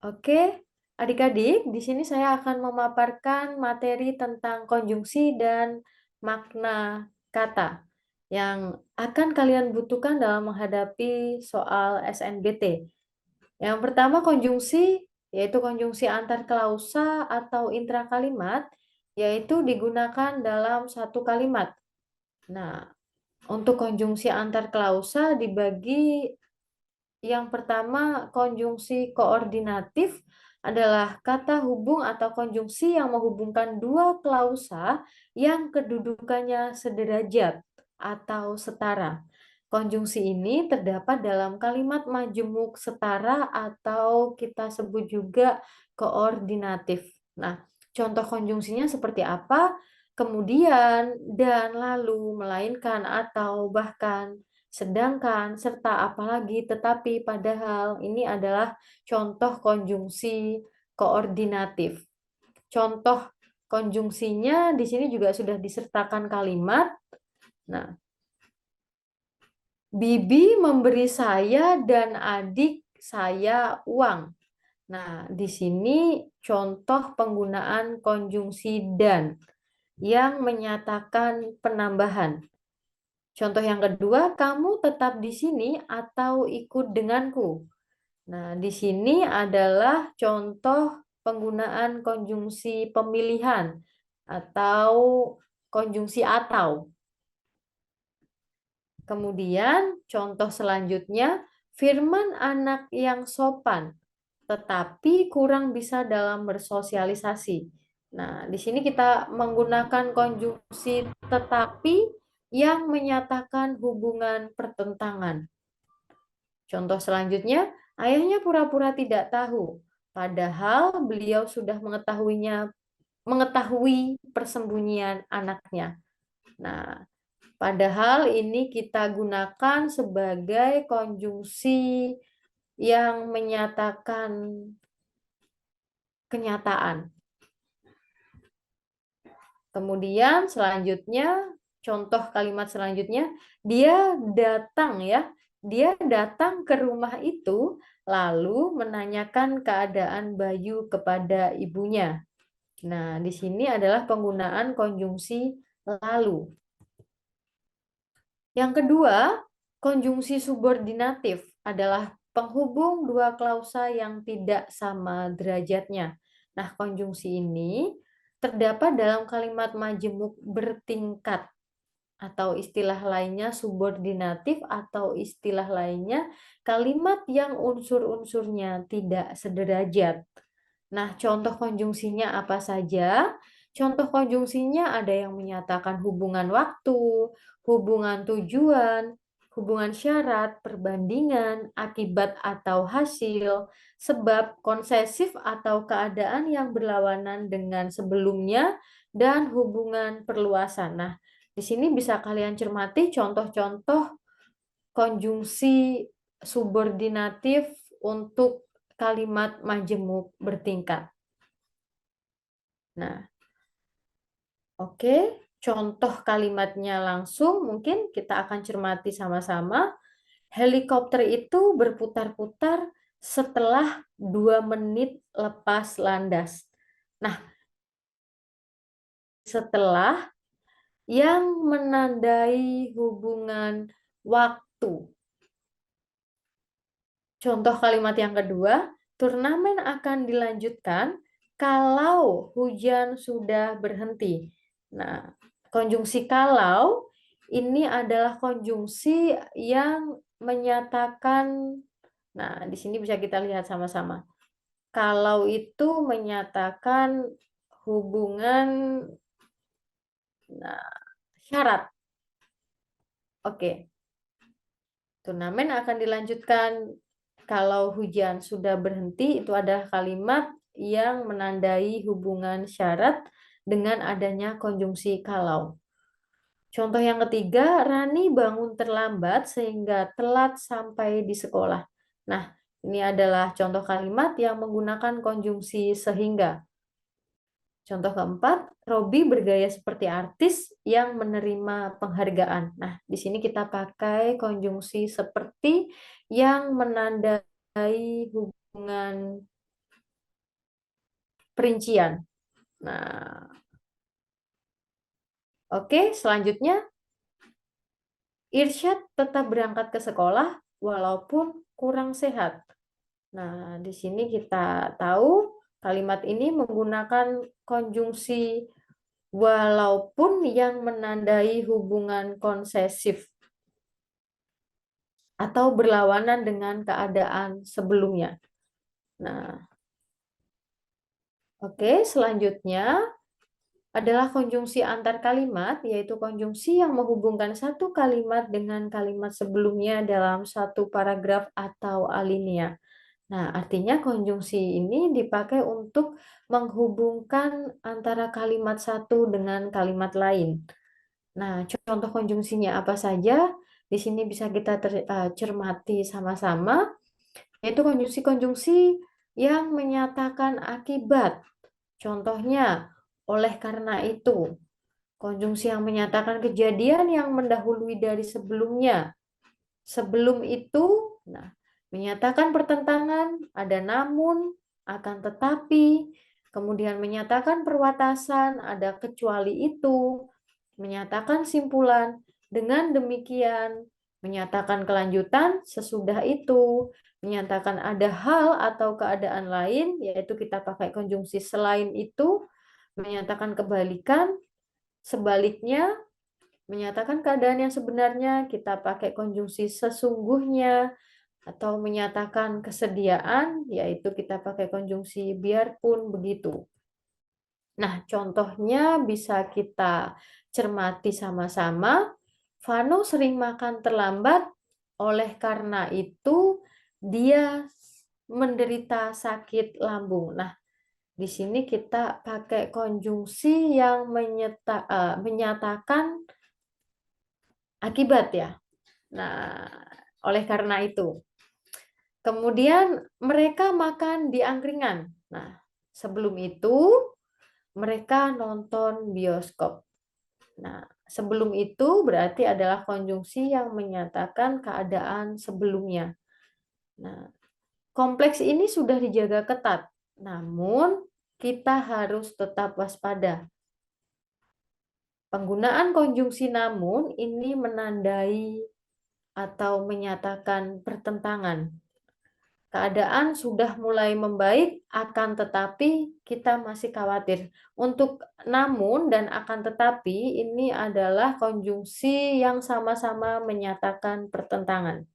Oke, adik-adik, di sini saya akan memaparkan materi tentang konjungsi dan makna kata yang akan kalian butuhkan dalam menghadapi soal SNBT. Yang pertama konjungsi, yaitu konjungsi antar klausa atau intrakalimat, yaitu digunakan dalam satu kalimat. Nah, untuk konjungsi antar klausa dibagi yang pertama, konjungsi koordinatif adalah kata hubung atau konjungsi yang menghubungkan dua klausa yang kedudukannya sederajat atau setara. Konjungsi ini terdapat dalam kalimat majemuk setara atau kita sebut juga koordinatif. Nah, contoh konjungsinya seperti apa? Kemudian, dan, lalu, melainkan, atau, bahkan, sedangkan, serta, apalagi, tetapi, padahal, ini adalah contoh konjungsi koordinatif. Contoh konjungsinya di sini juga sudah disertakan kalimat. Nah, Bibi memberi saya dan adik saya uang. Nah, di sini contoh penggunaan konjungsi dan yang menyatakan penambahan. Contoh yang kedua, kamu tetap di sini atau ikut denganku. Nah, di sini adalah contoh penggunaan konjungsi pemilihan atau konjungsi atau. Kemudian, contoh selanjutnya, Firman anak yang sopan, tetapi kurang bisa dalam bersosialisasi. Nah, di sini kita menggunakan konjungsi tetapi yang menyatakan hubungan pertentangan. Contoh selanjutnya, ayahnya pura-pura tidak tahu, padahal beliau sudah mengetahui persembunyian anaknya. Nah, padahal ini kita gunakan sebagai konjungsi yang menyatakan kenyataan. Kemudian selanjutnya, contoh kalimat selanjutnya, dia datang ya. Dia datang ke rumah itu lalu menanyakan keadaan Bayu kepada ibunya. Nah, di sini adalah penggunaan konjungsi lalu. Yang kedua, konjungsi subordinatif adalah penghubung dua klausa yang tidak sama derajatnya. Nah, konjungsi ini terdapat dalam kalimat majemuk bertingkat atau istilah lainnya subordinatif atau istilah lainnya kalimat yang unsur-unsurnya tidak sederajat. Nah, contoh konjungsinya apa saja? Contoh konjungsinya ada yang menyatakan hubungan waktu, hubungan tujuan, hubungan syarat, perbandingan, akibat atau hasil, sebab, konsesif atau keadaan yang berlawanan dengan sebelumnya, dan hubungan perluasan. Nah, di sini bisa kalian cermati contoh-contoh konjungsi subordinatif untuk kalimat majemuk bertingkat. Nah, oke, contoh kalimatnya langsung mungkin kita akan cermati sama-sama. Helikopter itu berputar-putar setelah 2 menit lepas landas. Nah, setelah yang menandai hubungan waktu. Contoh kalimat yang kedua, turnamen akan dilanjutkan kalau hujan sudah berhenti. Nah, konjungsi kalau ini adalah konjungsi yang menyatakan, nah di sini bisa kita lihat sama-sama. Kalau itu menyatakan hubungan syarat. Oke. Turnamen akan dilanjutkan kalau hujan sudah berhenti, itu adalah kalimat yang menandai hubungan syarat dengan adanya konjungsi kalau. Contoh yang ketiga, Rani bangun terlambat sehingga telat sampai di sekolah. Nah, ini adalah contoh kalimat yang menggunakan konjungsi sehingga. Contoh keempat, Robi bergaya seperti artis yang menerima penghargaan. Nah, di sini kita pakai konjungsi seperti yang menandai hubungan perincian. Nah, oke, selanjutnya Irsyad tetap berangkat ke sekolah walaupun kurang sehat. Nah, di sini kita tahu kalimat ini menggunakan konjungsi walaupun yang menandai hubungan konsesif atau berlawanan dengan keadaan sebelumnya. Nah, oke, selanjutnya adalah konjungsi antar kalimat, yaitu konjungsi yang menghubungkan satu kalimat dengan kalimat sebelumnya dalam satu paragraf atau alinea. Nah, artinya konjungsi ini dipakai untuk menghubungkan antara kalimat satu dengan kalimat lain. Nah, contoh konjungsinya apa saja? Di sini bisa kita cermati sama-sama, yaitu konjungsi-konjungsi yang menyatakan akibat. Contohnya, oleh karena itu. Konjungsi yang menyatakan kejadian yang mendahului dari sebelumnya. Sebelum itu, nah, menyatakan pertentangan, ada namun, akan tetapi, kemudian menyatakan perwatasan, ada kecuali itu, menyatakan simpulan, dengan demikian, menyatakan kelanjutan sesudah itu, menyatakan ada hal atau keadaan lain, yaitu kita pakai konjungsi selain itu, menyatakan kebalikan, sebaliknya, menyatakan keadaan yang sebenarnya, kita pakai konjungsi sesungguhnya, atau menyatakan kesediaan, yaitu kita pakai konjungsi biarpun begitu. Nah, contohnya bisa kita cermati sama-sama. Vano sering makan terlambat, oleh karena itu dia menderita sakit lambung. Nah, di sini kita pakai konjungsi yang menyatakan akibat ya. Nah, oleh karena itu. Kemudian mereka makan di angkringan. Nah, sebelum itu mereka nonton bioskop. Nah, sebelum itu berarti adalah konjungsi yang menyatakan keadaan sebelumnya. Nah, kompleks ini sudah dijaga ketat. Namun, kita harus tetap waspada. Penggunaan konjungsi namun ini menandai atau menyatakan pertentangan. Keadaan sudah mulai membaik, akan tetapi kita masih khawatir. Untuk namun dan akan tetapi ini adalah konjungsi yang sama-sama menyatakan pertentangan.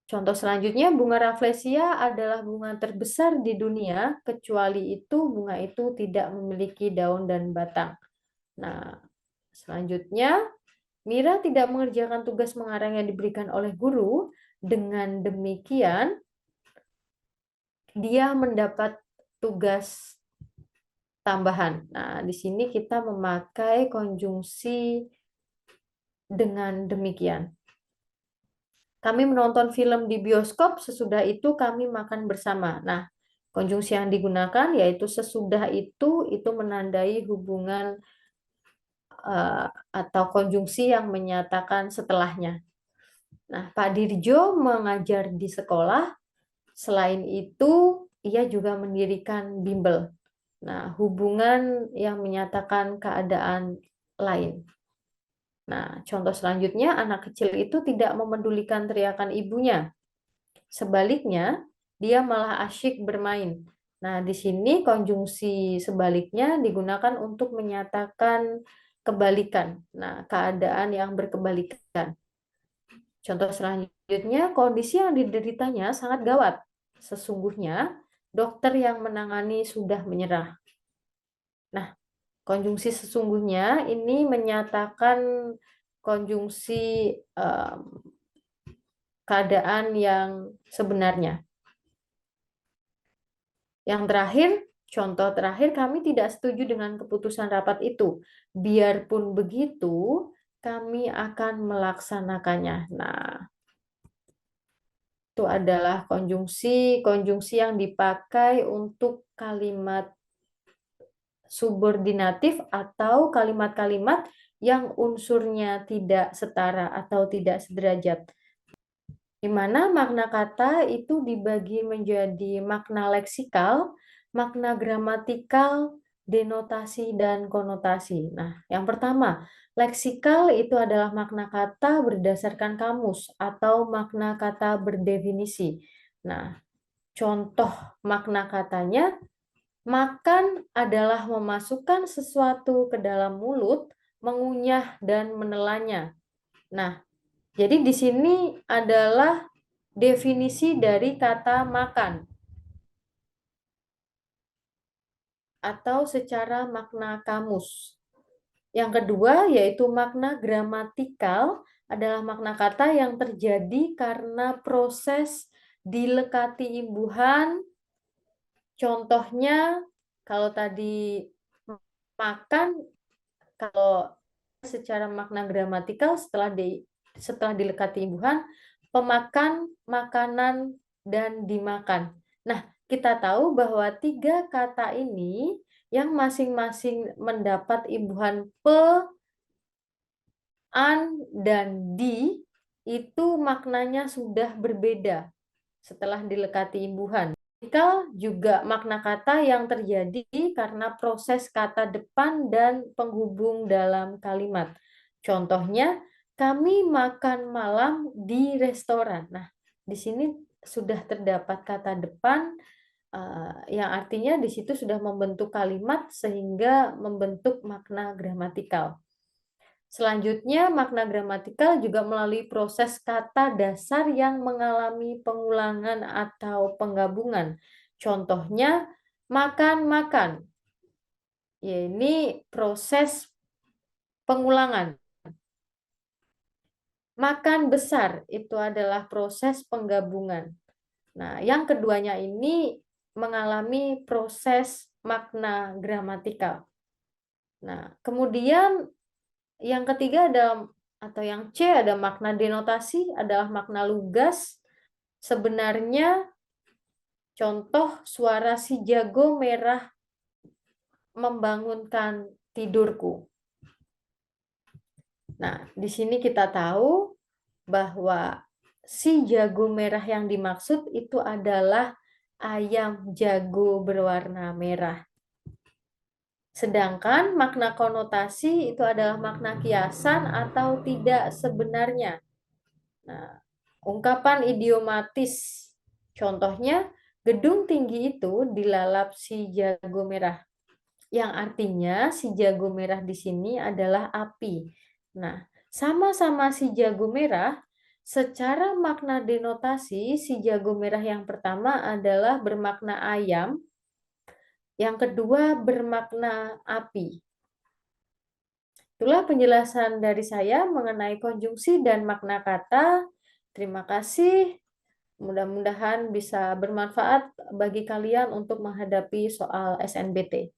Contoh selanjutnya, bunga rafflesia adalah bunga terbesar di dunia, kecuali itu bunga itu tidak memiliki daun dan batang. Nah, selanjutnya, Mira tidak mengerjakan tugas mengarang yang diberikan oleh guru. Dengan demikian, dia mendapat tugas tambahan. Nah, di sini kita memakai konjungsi dengan demikian. Kami menonton film di bioskop, sesudah itu kami makan bersama. Nah, konjungsi yang digunakan yaitu sesudah itu menandai hubungan atau konjungsi yang menyatakan setelahnya. Nah, Pak Dirjo mengajar di sekolah. Selain itu, ia juga mendirikan bimbel. Nah, hubungan yang menyatakan keadaan lain. Nah, contoh selanjutnya, anak kecil itu tidak memedulikan teriakan ibunya. Sebaliknya, dia malah asyik bermain. Nah, di sini konjungsi sebaliknya digunakan untuk menyatakan kebalikan. Nah, keadaan yang berkebalikan. Contoh selanjutnya, kondisi yang dideritanya sangat gawat. Sesungguhnya, dokter yang menangani sudah menyerah. Nah, konjungsi sesungguhnya ini menyatakan konjungsi keadaan yang sebenarnya. Yang terakhir, contoh terakhir, kami tidak setuju dengan keputusan rapat itu. Biarpun begitu, kami akan melaksanakannya. Nah, itu adalah konjungsi yang dipakai untuk kalimat subordinatif atau kalimat-kalimat yang unsurnya tidak setara atau tidak sederajat. Di mana makna kata itu dibagi menjadi makna leksikal makna gramatikal, denotasi, dan konotasi. Nah, yang pertama, leksikal itu adalah makna kata berdasarkan kamus atau makna kata berdefinisi. Nah, contoh makna katanya, makan adalah memasukkan sesuatu ke dalam mulut, mengunyah, dan menelannya. Nah, jadi di sini adalah definisi dari kata makan atau secara makna kamus. Yang kedua yaitu makna gramatikal adalah makna kata yang terjadi karena proses dilekati imbuhan. Contohnya kalau tadi makan, kalau secara makna gramatikal setelah dilekati imbuhan, pemakan, makanan, dan dimakan. Nah, kita tahu bahwa 3 kata ini yang masing-masing mendapat imbuhan pe, an, dan di, itu maknanya sudah berbeda setelah dilekati imbuhan. Gramatikal juga makna kata yang terjadi karena proses kata depan dan penghubung dalam kalimat. Contohnya, kami makan malam di restoran. Nah, di sini sudah terdapat kata depan yang artinya di situ sudah membentuk kalimat sehingga membentuk makna gramatikal. Selanjutnya, makna gramatikal juga melalui proses kata dasar yang mengalami pengulangan atau penggabungan. Contohnya, makan-makan. Ya, ini proses pengulangan. Makan besar, itu adalah proses penggabungan. Nah, yang keduanya ini mengalami proses makna gramatikal. Nah, kemudian yang ketiga ada atau yang C ada makna denotasi, adalah makna lugas. Sebenarnya contoh suara si jago merah membangunkan tidurku. Nah, di sini kita tahu bahwa si jago merah yang dimaksud itu adalah ayam jago berwarna merah. Sedangkan makna konotasi itu adalah makna kiasan atau tidak sebenarnya. Nah, ungkapan idiomatis. Contohnya, gedung tinggi itu dilalap si jago merah. Yang artinya si jago merah di sini adalah api. Nah, sama-sama si jago merah, secara makna denotasi, si jago merah yang pertama adalah bermakna ayam, yang kedua bermakna api. Itulah penjelasan dari saya mengenai konjungsi dan makna kata. Terima kasih. Mudah-mudahan bisa bermanfaat bagi kalian untuk menghadapi soal SNBT.